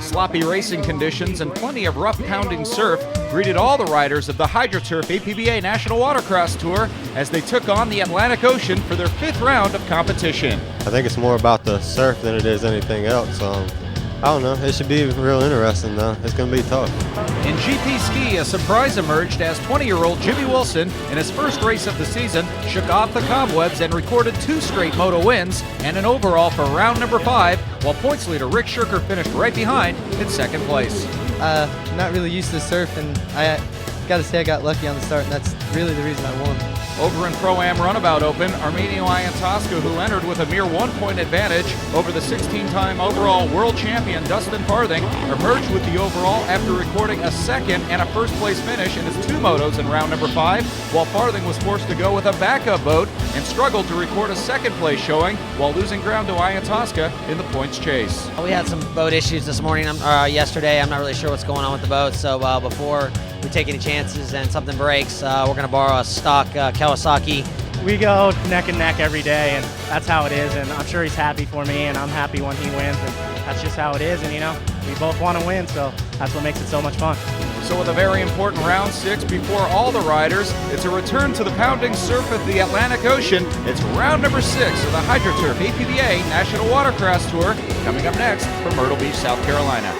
Sloppy racing conditions and plenty of rough pounding surf greeted all the riders of the HydroTurf APBA National Watercross Tour as they took on the Atlantic Ocean for their 5th round of competition. I think it's more about the surf than it is anything else. I don't know. It should be real interesting, though. It's going to be tough. In GP Ski, a surprise emerged as 20-year-old Jimmy Wilson, in his first race of the season, shook off the cobwebs and recorded 2 straight moto wins and an overall for round number 5, while points leader Rick Shirker finished right behind in 2nd place. Not really used to surf, and I got to say I got lucky on the start, and that's really the reason I won. Over in Pro-Am Runabout Open, Armenio Iantoska, who entered with a mere 1-point advantage over the 16-time overall world champion Dustin Farthing, emerged with the overall after recording a 2nd and a 1st place finish in his 2 motos in round number 5, while Farthing was forced to go with a backup boat and struggled to record a 2nd place showing while losing ground to Iantoska in the points chase. We had some boat issues this morning, yesterday. I'm not really sure what's going on with the boat, so before we take any chances and something breaks, we're going to borrow a stock Kawasaki. We go neck and neck every day, and that's how it is, and I'm sure he's happy for me, and I'm happy when he wins, and that's just how it is, and we both want to win, so that's what makes it so much fun. So with a very important round 6 before all the riders, it's a return to the pounding surf of the Atlantic Ocean. It's round number 6 of the HydroTurf APBA National Watercross Tour, coming up next from Myrtle Beach, South Carolina.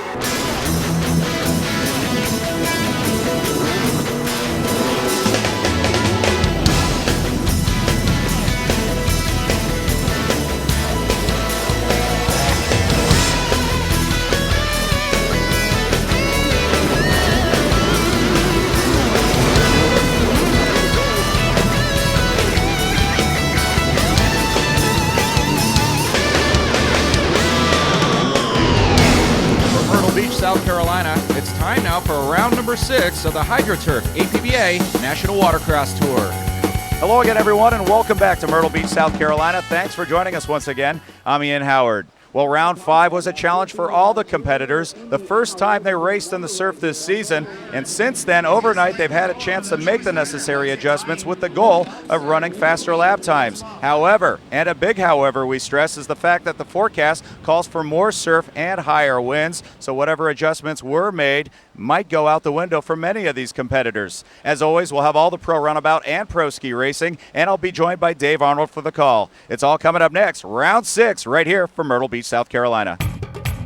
South Carolina, it's time now for round number 6 of the HydroTurf APBA National Watercross Tour. Hello again, everyone, and welcome back to Myrtle Beach, South Carolina. Thanks for joining us once again. I'm Ian Howard. Well, round 5 was a challenge for all the competitors, the first time they raced in the surf this season, and since then, overnight, they've had a chance to make the necessary adjustments with the goal of running faster lap times. However, and a big however we stress, is the fact that the forecast calls for more surf and higher winds, so whatever adjustments were made might go out the window for many of these competitors. As always, we'll have all the pro runabout and pro ski racing, and I'll be joined by Dave Arnold for the call. It's all coming up next, round 6, right here from Myrtle Beach, South Carolina.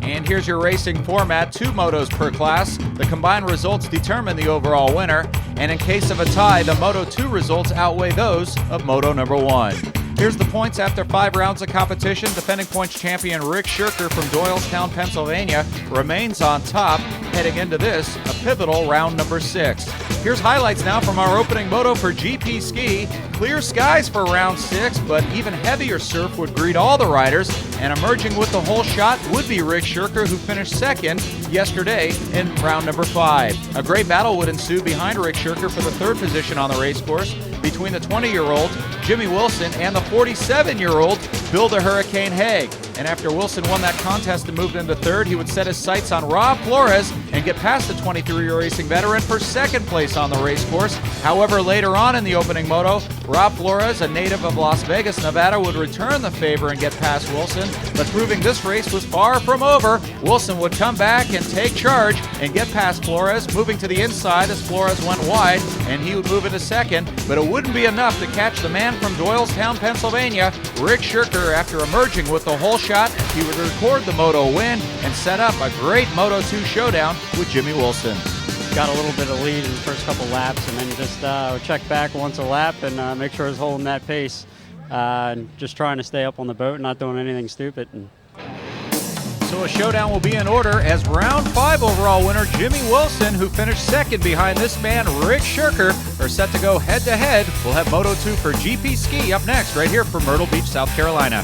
And here's your racing format, 2 motos per class. The combined results determine the overall winner, and in case of a tie, the Moto 2 results outweigh those of Moto number 1. Here's the points after 5 rounds of competition. Defending points champion Rick Shirker from Doylestown, Pennsylvania remains on top, heading into this, a pivotal round number 6. Here's highlights now from our opening moto for GP Ski. Clear skies for round 6, but even heavier surf would greet all the riders, and emerging with the whole shot would be Rick Shirker, who finished 2nd yesterday in round number 5. A great battle would ensue behind Rick Shirker for the 3rd position on the race course between the 20-year-old Jimmy Wilson and the 47-year-old Bill the Hurricane Haig. And after Wilson won that contest and moved into 3rd, he would set his sights on Rob Flores and get past the 23-year racing veteran for 2nd place on the race course. However, later on in the opening moto, Rob Flores, a native of Las Vegas, Nevada, would return the favor and get past Wilson, but proving this race was far from over, Wilson would come back and take charge and get past Flores, moving to the inside as Flores went wide, and he would move into 2nd, but it wouldn't be enough to catch the man from Doylestown, Pennsylvania, Rick Shirker. After emerging with the whole shot, he would record the Moto win and set up a great Moto 2 showdown with Jimmy Wilson. Got a little bit of lead in the first couple laps, and then just check back once a lap and make sure I was holding that pace. Just trying to stay up on the boat, not doing anything stupid. So a showdown will be in order as round 5 overall winner Jimmy Wilson, who finished 2nd behind this man Rick Shirker, are set to go head-to-head. We'll have Moto 2 for GP Ski up next right here from Myrtle Beach, South Carolina.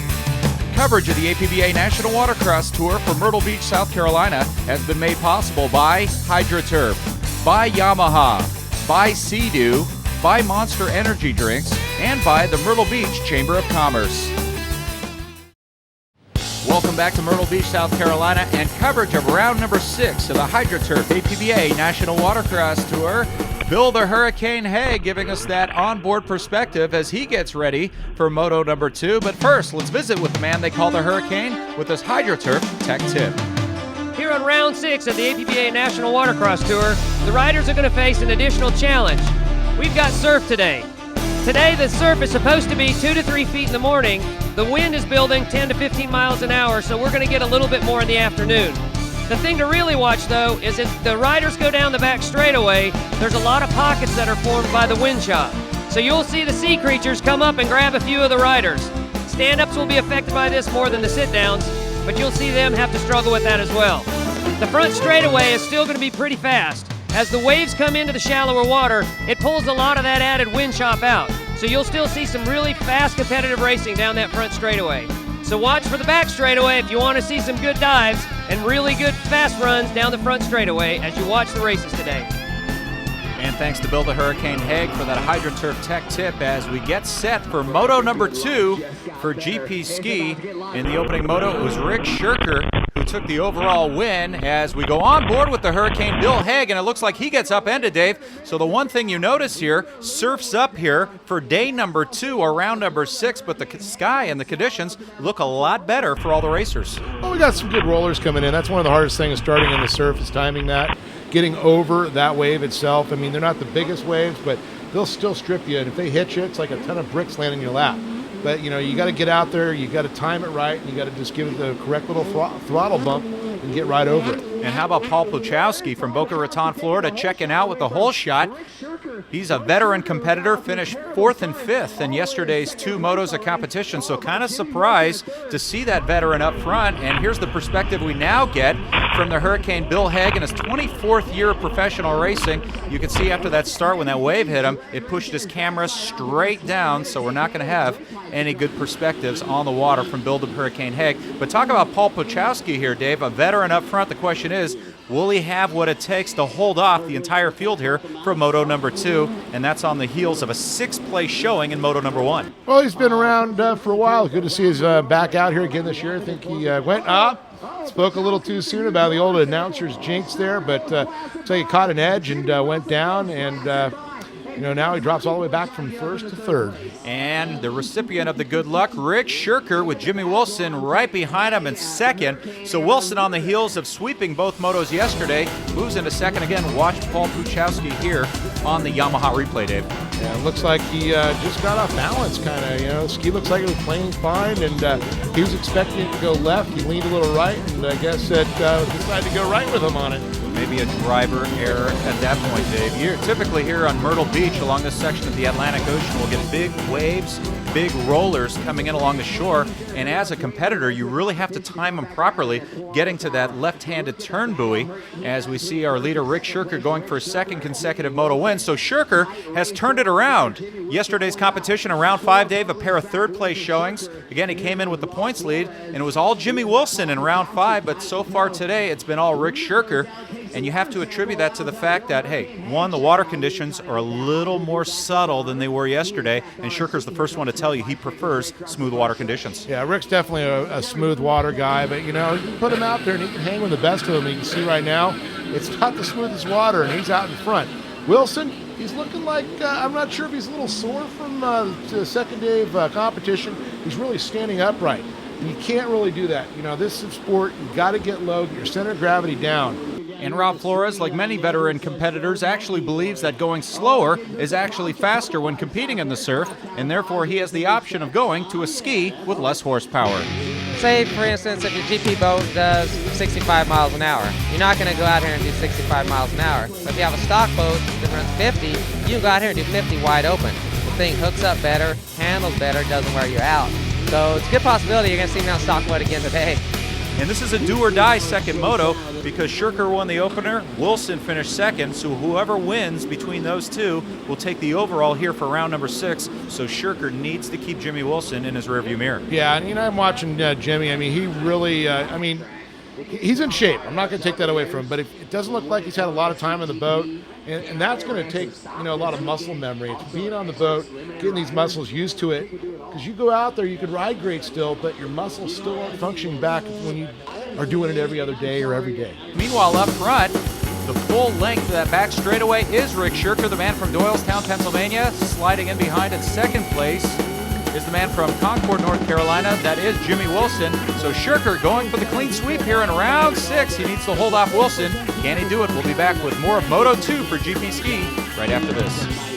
Coverage of the APBA National Watercross Tour for Myrtle Beach, South Carolina has been made possible by HydroTurf, by Yamaha, by Sea-Doo, by Monster Energy Drinks, and by the Myrtle Beach Chamber of Commerce. Welcome back to Myrtle Beach, South Carolina, and coverage of round number 6 of the HydroTurf APBA National Watercross Tour. Bill the Hurricane Haig giving us that onboard perspective as he gets ready for Moto number 2. But first, let's visit with the man they call the Hurricane with his HydroTurf Tech Tip. Here on round 6 of the APBA National Watercross Tour, the riders are going to face an additional challenge. We've got surf today. Today the surf is supposed to be 2 to 3 feet in the morning. The wind is building 10 to 15 miles an hour, so we're going to get a little bit more in the afternoon. The thing to really watch, though, is if the riders go down the back straightaway, there's a lot of pockets that are formed by the wind chop. So you'll see the sea creatures come up and grab a few of the riders. Stand-ups will be affected by this more than the sit-downs, but you'll see them have to struggle with that as well. The front straightaway is still going to be pretty fast. As the waves come into the shallower water, it pulls a lot of that added wind chop out. So you'll still see some really fast competitive racing down that front straightaway. So watch for the back straightaway if you want to see some good dives and really good fast runs down the front straightaway as you watch the races today. And thanks to Bill the Hurricane Haig for that HydroTurf Tech tip as we get set for moto number 2 for GP Ski. In the opening moto, it was Rick Shirker who took the overall win as we go on board with the Hurricane Bill Haig, and it looks like he gets upended, Dave. So the one thing you notice here, surf's up here for day number 2 or round number 6, but the sky and the conditions look a lot better for all the racers. Well, we got some good rollers coming in. That's one of the hardest things starting in the surf is timing that, getting over that wave itself. I mean, they're not the biggest waves, but they'll still strip you, and if they hit you, it's like a ton of bricks landing in your lap. But, you know, you got to get out there, you got to time it right, and you got to just give it the correct little throttle bump and get right over it. And how about Paul Puchowski from Boca Raton, Florida, checking out with the hole shot. He's a veteran competitor, finished 4th and 5th in yesterday's 2 motos of competition, so kind of surprised to see that veteran up front. And here's the perspective we now get from the Hurricane Bill Haig in his 24th year of professional racing. You can see after that start when that wave hit him, it pushed his camera straight down, so we're not going to have any good perspectives on the water from Bill the Hurricane Haig. But talk about Paul Puchowski here, Dave, a veteran up front. The question is, will he have what it takes to hold off the entire field here for moto number 2? And that's on the heels of a 6th place showing in moto number 1. Well, he's been around for a while. Good to see he's back out here again this year. I think he went up. Spoke a little too soon about the old announcer's jinx there, but so he caught an edge and went down, and you know, now he drops all the way back from 1st to 3rd. And the recipient of the good luck, Rick Shirker, with Jimmy Wilson right behind him in 2nd. So Wilson, on the heels of sweeping both motos yesterday, moves into 2nd again. Watch Paul Puchowski here on the Yamaha replay, Dave. Yeah, it looks like he just got off balance, kind of. You know, ski looks like it was playing fine, and he was expecting it to go left. He leaned a little right, and I guess it decided to go right with him on it. Maybe a driver error at that point, Dave. You're typically here on Myrtle Beach along this section of the Atlantic Ocean, we'll get big waves, big rollers coming in along the shore, and as a competitor, you really have to time them properly, getting to that left-handed turn buoy, as we see our leader Rick Shirker going for a 2nd consecutive moto win. So Shirker has turned it around. Yesterday's competition in round 5, Dave, a pair of 3rd place showings. Again, he came in with the points lead, and it was all Jimmy Wilson in round 5, but so far today, it's been all Rick Shirker. And you have to attribute that to the fact that, hey, one, the water conditions are a little more subtle than they were yesterday, and Shirker's the first one to tell you he prefers smooth water conditions. Yeah, Rick's definitely a smooth water guy, but, you know, you put him out there and he can hang with the best of them. You can see right now, it's not the smoothest water, and he's out in front. Wilson, he's looking like, I'm not sure if he's a little sore from the second day of competition. He's really standing upright. And you can't really do that. You know, this is sport. You got to get low, get your center of gravity down. And Rob Flores, like many veteran competitors, actually believes that going slower is actually faster when competing in the surf, and therefore he has the option of going to a ski with less horsepower. Say, for instance, if your GP boat does 65 miles an hour, you're not going to go out here and do 65 miles an hour. But if you have a stock boat that runs 50, you can go out here and do 50 wide open. The thing hooks up better, handles better, doesn't wear you out. So it's a good possibility you're going to see me on stock boat again today. And this is a do-or-die second moto because Shirker won the opener, Wilson finished 2nd, so whoever wins between those two will take the overall here for round number 6. So Shirker needs to keep Jimmy Wilson in his rearview mirror. Yeah, and you know, I'm watching Jimmy. I mean, he really, he's in shape. I'm not going to take that away from him, but it doesn't look like he's had a lot of time on the boat, and that's going to take, you know, a lot of muscle memory. It's being on the boat, getting these muscles used to it, because you go out there, you could ride great still, but your muscles still aren't functioning back when you are doing it every other day or every day. Meanwhile, up front, the full length of that back straightaway is Rick Shirker, the man from Doylestown, Pennsylvania, sliding in behind in 2nd place. is the man from Concord, North Carolina. That is Jimmy Wilson. So Shirker going for the clean sweep here in round 6. He needs to hold off Wilson. Can he do it? We'll be back with more of Moto 2 for GP Ski right after this.